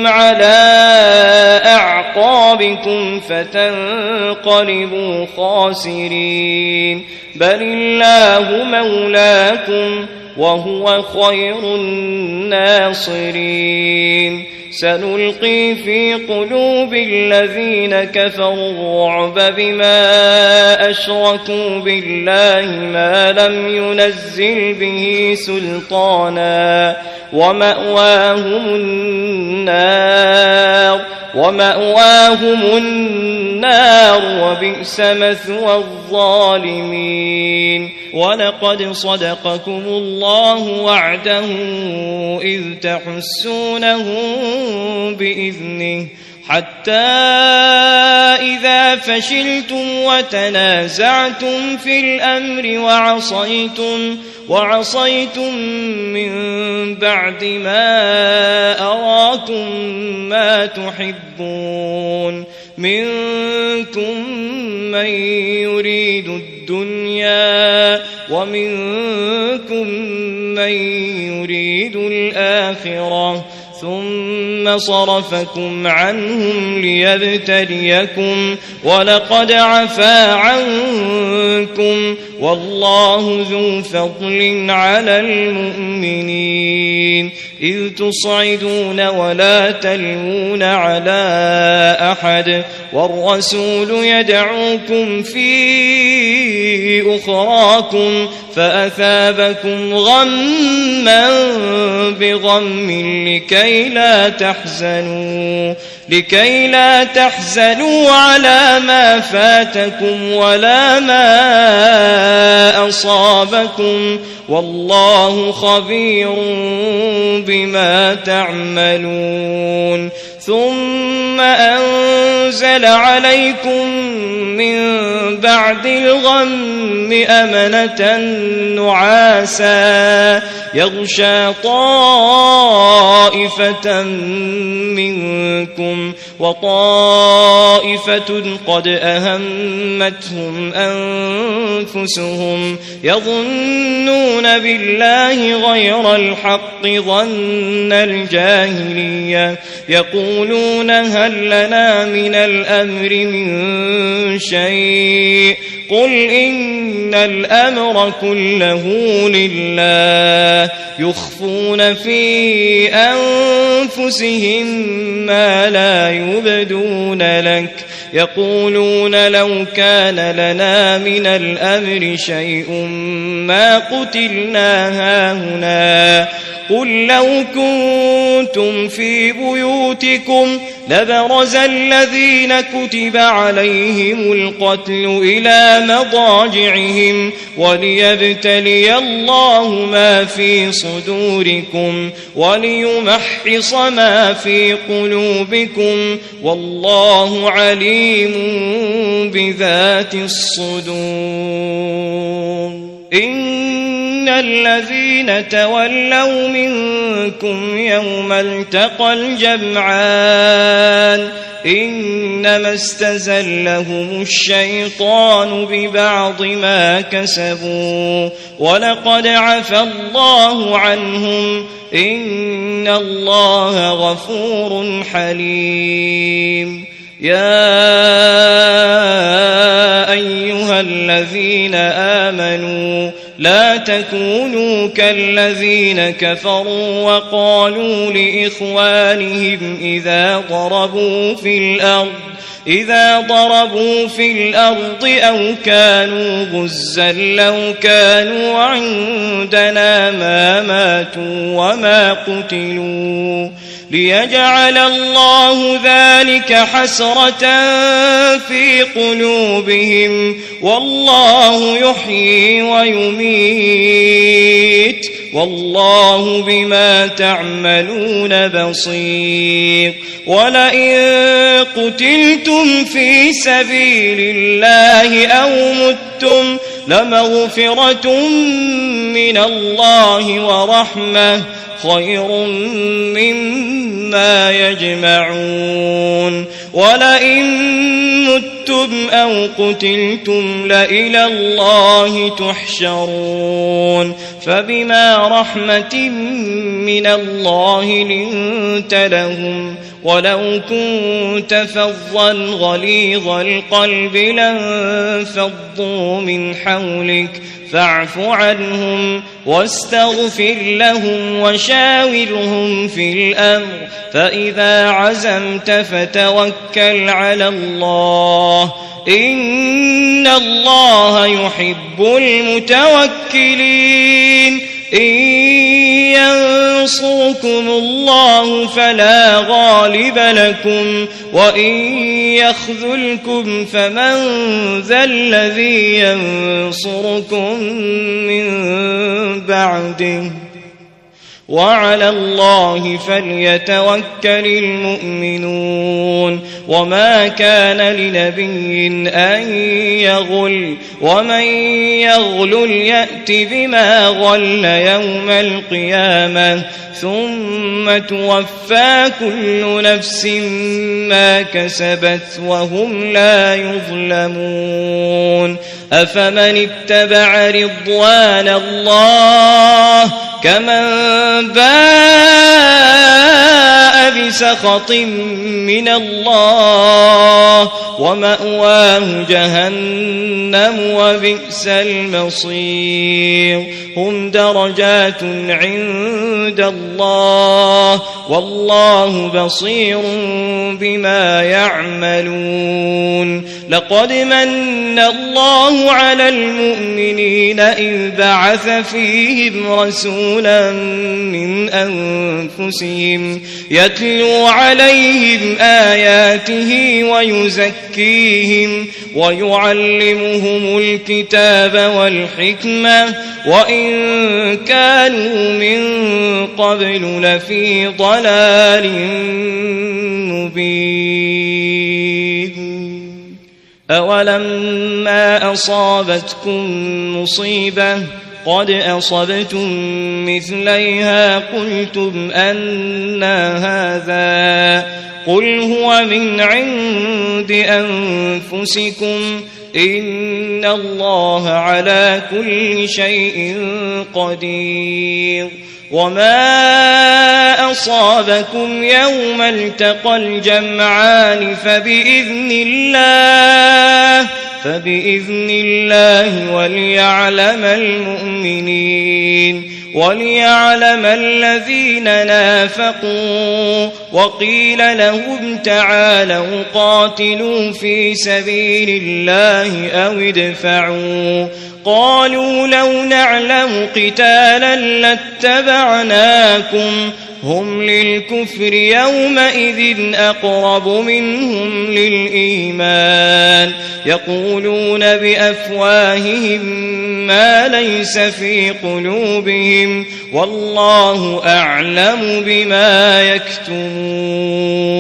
على أعقابكم فتنقلبوا خاسرين. بل الله مولاكم وهو خير الناصرين. سنلقي في قلوب الذين كفروا الرعب بما أشركوا بالله ما لم ينزل به سلطانا ومأواهم النار وبئس مثوى الظالمين. ولقد صدقكم الله وعده إذ تحسونهم بإذنه حتى إذا فشلتم وتنازعتم في الأمر وعصيتم من بعد ما أراكم ما تحبون منكم من يريد الدنيا ومنكم من يريد الآخرة ثم صرفكم عنهم ليبتليكم ولقد عفا عنكم والله ذو فضل على المؤمنين. إذ تصعدون ولا تلوون على أحد والرسول يدعوكم في أخراكم فأثابكم غما بغم لكي لا تحزنوا على ما فاتكم ولا ما أصابكم والله خبير بما تعملون ثم أنزل عليكم من بعد الغم أمنة نعاسا يغشى طائفة منكم وطائفة قد أهمتهم أنفسهم يظنون بالله غير الحق ظن الجاهلية يقولون هل لنا من الأمر من شيء قل إن الأمر كله لله يخفون في أنفسهم ما لا يبدون لك يقولون لو كان لنا من الأمر شيء ما قتلنا هاهنا قل لو كنتم في بيوتكم لبرز الذين كتب عليهم القتل إلى مضاجعهم وليبتلي الله ما في صدوركم وليمحص ما في قلوبكم والله عليم بذات الصدور إن الذين تولوا منكم يوم التقى الجمعان إنما استزلهم الشيطان ببعض ما كسبوا ولقد عفى الله عنهم إن الله غفور حليم يا أيها الذين آمنوا لا تكونوا كالذين كفروا وقالوا لإخوانهم إذا ضربوا في الأرض أو كانوا غزا لو كانوا عندنا ما ماتوا وما قتلوا ليجعل الله ذلك حسرة في قلوبهم والله يحيي ويميت والله بما تعملون بصير ولئن قتلتم في سبيل الله أو متم لمغفرة من الله ورحمة خير مما يجمعون ولئن متم أو قتلتم لإلى الله تحشرون فبما رحمة من الله لنت لهم ولو كنت فظا غليظ القلب لانفضوا من حولك فاعف عنهم واستغفر لهم وشاورهم في الأمر فإذا عزمت فتوكل على الله إن الله يحب المتوكلين إن ينصركم الله فلا غالب لكم وإن يخذلكم فمن ذا الذي ينصركم من بعده وعلى الله فليتوكل المؤمنون وما كان لنبي أن يغل ومن يغل يأت بما غل يوم القيامة ثم توفى كل نفس ما كسبت وهم لا يظلمون أفمن اتبع رضوان الله كمن باء بسخط من الله ومأواه جهنم وبئس المصير هم درجات عند الله والله بصير بما يعملون لقد من الله على المؤمنين إذ بعث فيهم رسولا من أنفسهم يتلو عليهم آياته ويزكيهم ويعلمهم الكتاب والحكمة وإن كانوا من قبل لفي ضلال مبين أولما أصابتكم مصيبة قد أصبتم مثليها قلتم أنى هذا قل هو من عند أنفسكم إن الله على كل شيء قدير وما أصابكم يوم التقى الجمعان فبإذن الله وليعلم المؤمنين وليعلم الذين نافقوا وقيل لهم تعالوا قاتلوا في سبيل الله أو ادفعوا قالوا لو نعلم قتالا لاتبعناكم هم للكفر يومئذ أقرب منهم للإيمان يقولون بأفواههم ما ليس في قلوبهم والله أعلم بما يكتمون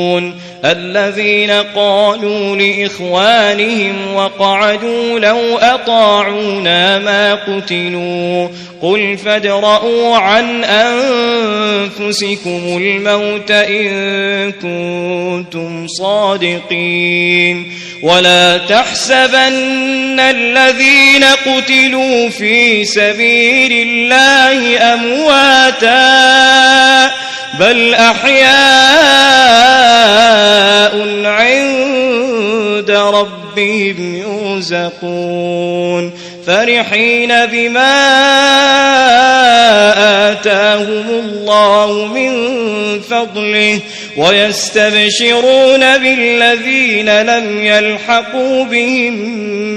الذين قالوا لإخوانهم وقعدوا لو أطاعونا ما قتلوا قل فادرءوا عن أنفسكم الموت إن كنتم صادقين ولا تحسبن الذين قتلوا في سبيل الله أمواتا بل أحياء عند ربهم يرزقون فرحين بما آتاهم الله من فضله ويستبشرون بالذين لم يلحقوا بهم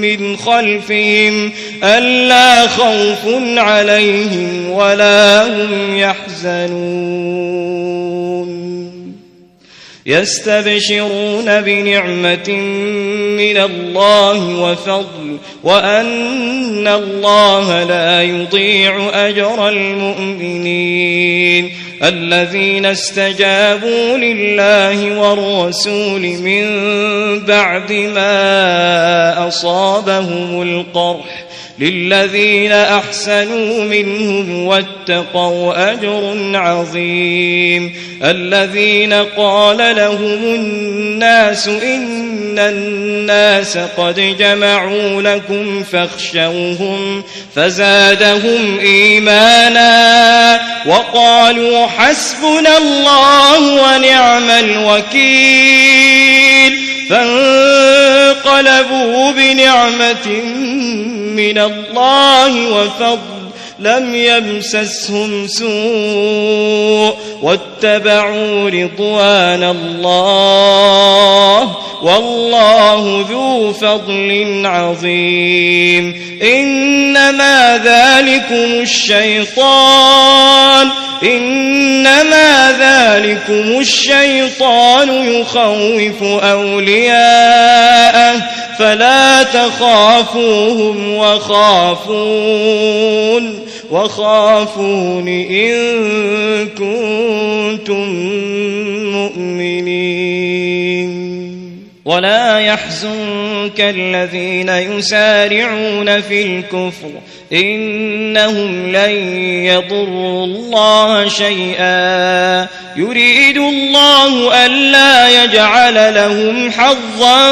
من خلفهم ألا خوف عليهم ولا هم يحزنون يستبشرون بنعمة من الله وفضل وأن الله لا يضيع أجر المؤمنين الذين استجابوا لله والرسول من بعد ما أصابهم القرح للذين أحسنوا منهم واتقوا أجر عظيم الذين قال لهم الناس إن الناس قد جمعوا لكم فاخشوهم فزادهم إيمانا وقالوا حسبنا الله ونعم الوكيل فانقلبوا بنعمة من الله وفضل لم يمسسهم سوء واتبعوا رضوان الله والله ذو فضل عظيم إنما ذلكم الشيطان يخوف أولياءه فلا تخافوهم وخافون إن كنتم مؤمنين ولا يحزنك الذين يسارعون في الكفر إنهم لن يضروا الله شيئا يريد الله ألا يجعل لهم حظا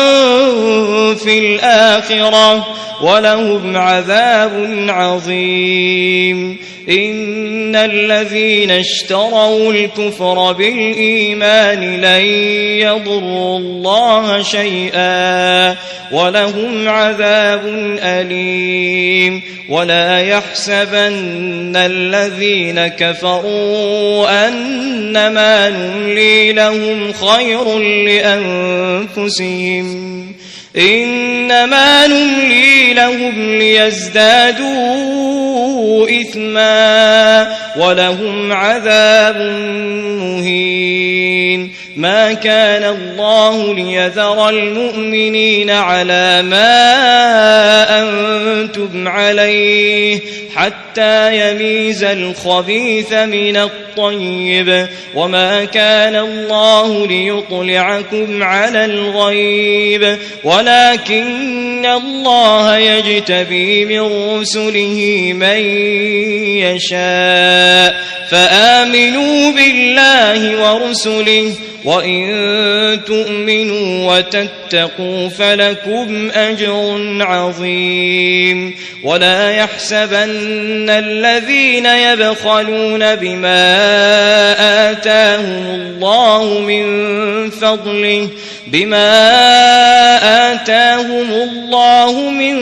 في الآخرة ولهم عذاب عظيم إن الذين اشتروا الكفر بالإيمان لن يضروا الله شيئا ولهم عذاب أليم ولا يحسبن الذين كفروا أنما نملي لهم خير لأنفسهم إنما نملي لهم ليزدادوا إثما ولهم عذاب مهين ما كان الله ليذر المؤمنين على ما أنتم عليه حتى يميز الخبيث من الطيب وما كان الله ليطلعكم على الغيب ولكن الله يجتبي من رسله من يشاء فآمنوا بالله ورسله وإن تؤمنوا وتتقوا فلكم أجر عظيم ولا يحسبن الذين يبخلون بما آتاهم الله من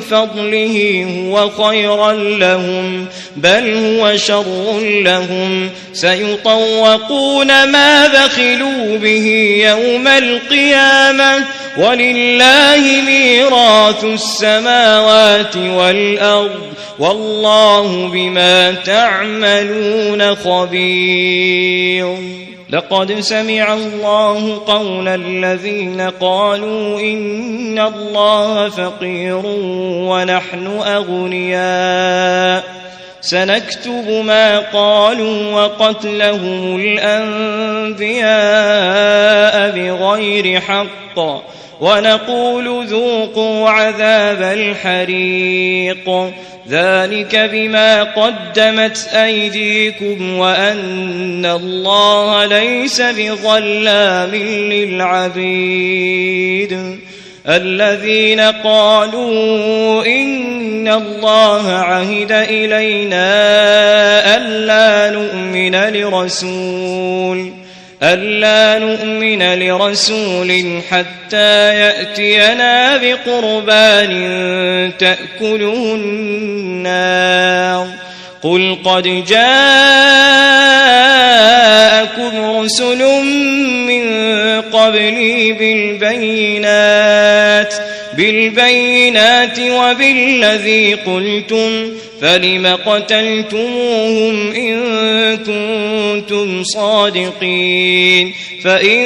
فضله هو خيرا لهم بل هو شر لهم سيطوقون ما بخلوا به يوم القيامة ولله ميراث السماوات والأرض والله بما تعملون خبير لقد سمع الله قول الذين قالوا إن الله فقير ونحن أغنياء سنكتب ما قالوا وقتلهم الأنبياء بغير حق ونقول ذوقوا عذاب الحريق ذلك بما قدمت أيديكم وأن الله ليس بظلام للعبيد الذين قالوا إن الله عهد إلينا ألا نؤمن لرسول حتى يأتينا بقربان تأكله النار قل قد جاءكم رسل من قبلي بالبينات وبالذي قلتم فلم قتلتموهم إن كنتم صادقين فإن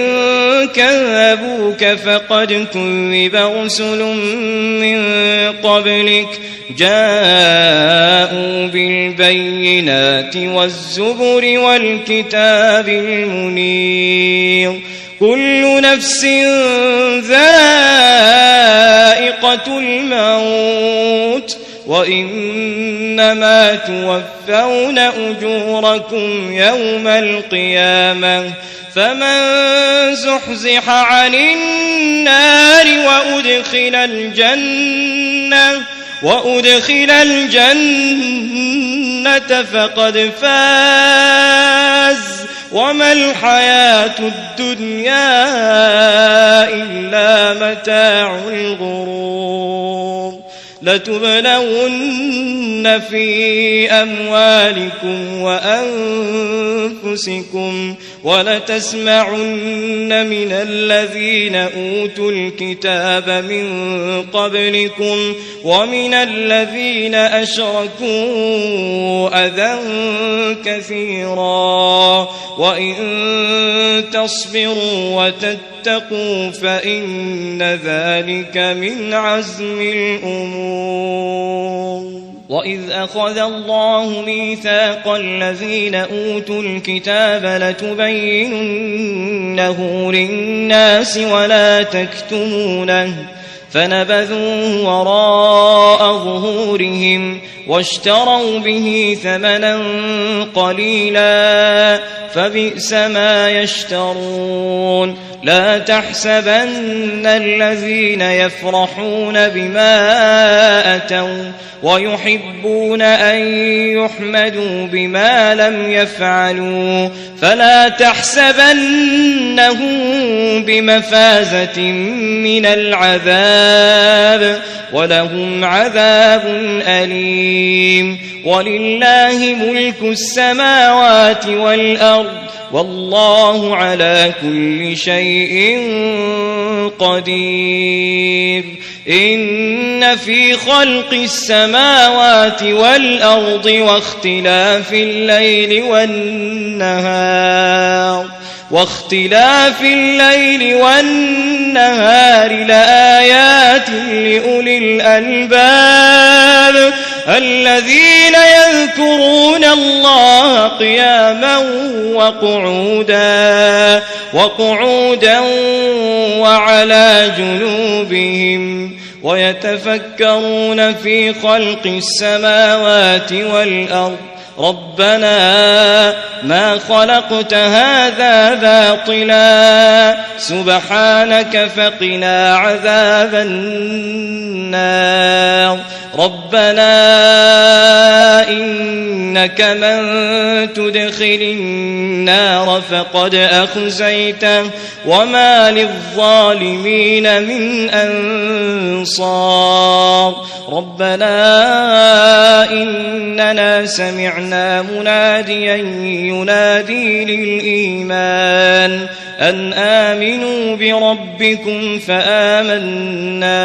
كذبوك فقد كذب رسل من قبلك جاءوا بالبينات والزبر والكتاب المنير كل نفس ذائقة الموت وإنما توفون أجوركم يوم القيامة فمن زحزح عن النار وأدخل الجنة فقد فاز وما الحياة الدنيا إلا متاع الغرور لتبلون في أموالكم وأنفسكم ولتسمعن من الذين أوتوا الكتاب من قبلكم ومن الذين أشركوا أذى كثيرا وإن تصبروا وتتقوا فإن ذلك من عزم الأمور وإذ أخذ الله ميثاق الذين أوتوا الكتاب لتبيننه للناس ولا تكتمونه فنبذوه وراء ظهورهم واشتروا به ثمنا قليلا فبئس ما يشترون لا تحسبن الذين يفرحون بما أتوا ويحبون أن يحمدوا بما لم يفعلوا فلا تحسبنهم بمفازة من العذاب ولهم عذاب أليم ولله ملك السماوات والأرض والله على كل شيء قدير إن في خلق السماوات والأرض واختلاف الليل والنهار لآيات لأولي الألباب الذين يذكرون الله قياما وقعودا وعلى جنوبهم ويتفكرون في خلق السماوات والأرض ربنا ما خلقت هذا باطلا سبحانك فقنا عذاب النار ربنا إنك من تدخل النار فقد أخزيته وما للظالمين من أنصار ربنا إننا سمعنا مناديا ينادي للإيمان أن آمنوا بربكم فآمنا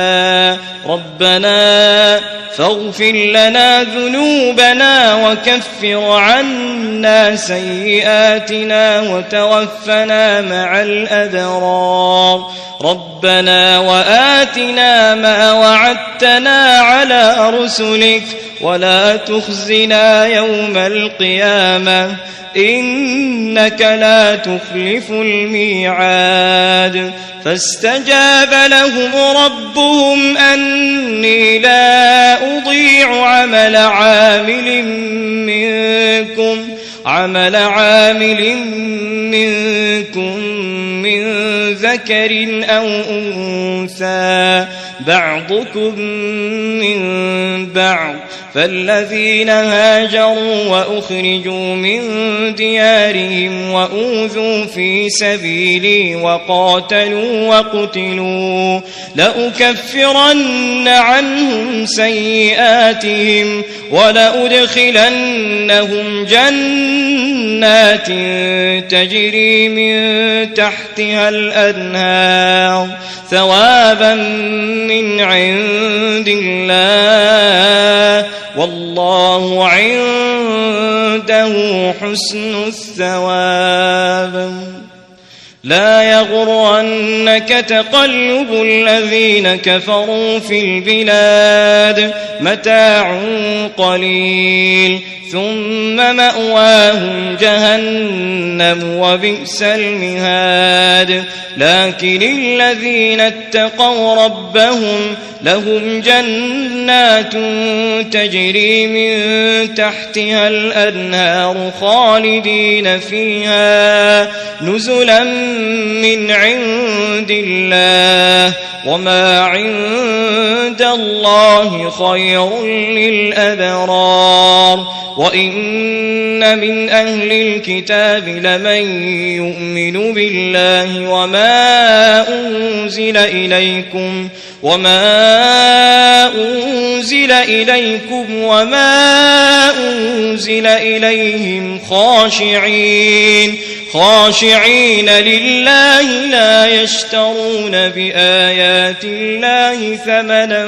ربنا فاغفر لنا ذنوبنا وكفر عنا سيئاتنا وتوفنا مع الأبرار ربنا وآتنا ما وعدتنا على رسلك ولا تخزنا يوم القيامة إنك لا تخلف الميعاد فاستجاب لهم ربهم أني لا أضيع عمل عامل منكم من ذكر أو أنثى بعضكم من بعض فالذين هاجروا وأخرجوا من ديارهم وأوذوا في سبيلي وقاتلوا وقتلوا لأكفرن عنهم سيئاتهم ولأدخلنهم جنات تجري من تحتها الأنهار ثوابا من عند الله والله عنده حسن الثواب لا يغرنك تقلب الذين كفروا في البلاد متاع قليل ثم مأواهم جهنم وبئس المهاد لكن الذين اتقوا ربهم لهم جنات تجري من تحتها الأنهار خالدين فيها نزلا من عند الله وما عند الله خير للأبرار وإن من أهل الكتاب لمن يؤمن بالله وما أنزل إليكم وما أنزل إليهم خاشعين لله لا يشترون بآيات الله ثمنا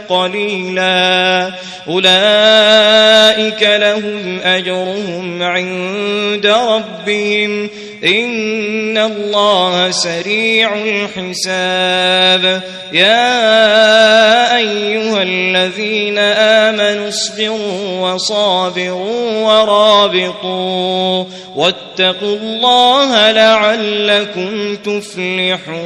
قليلا أولئك لهم أجرهم عند ربهم إن الله سريع الحساب يا أيها الذين آمنوا اصبروا وصابروا ورابطوا واتقوا الله لعلكم تفلحون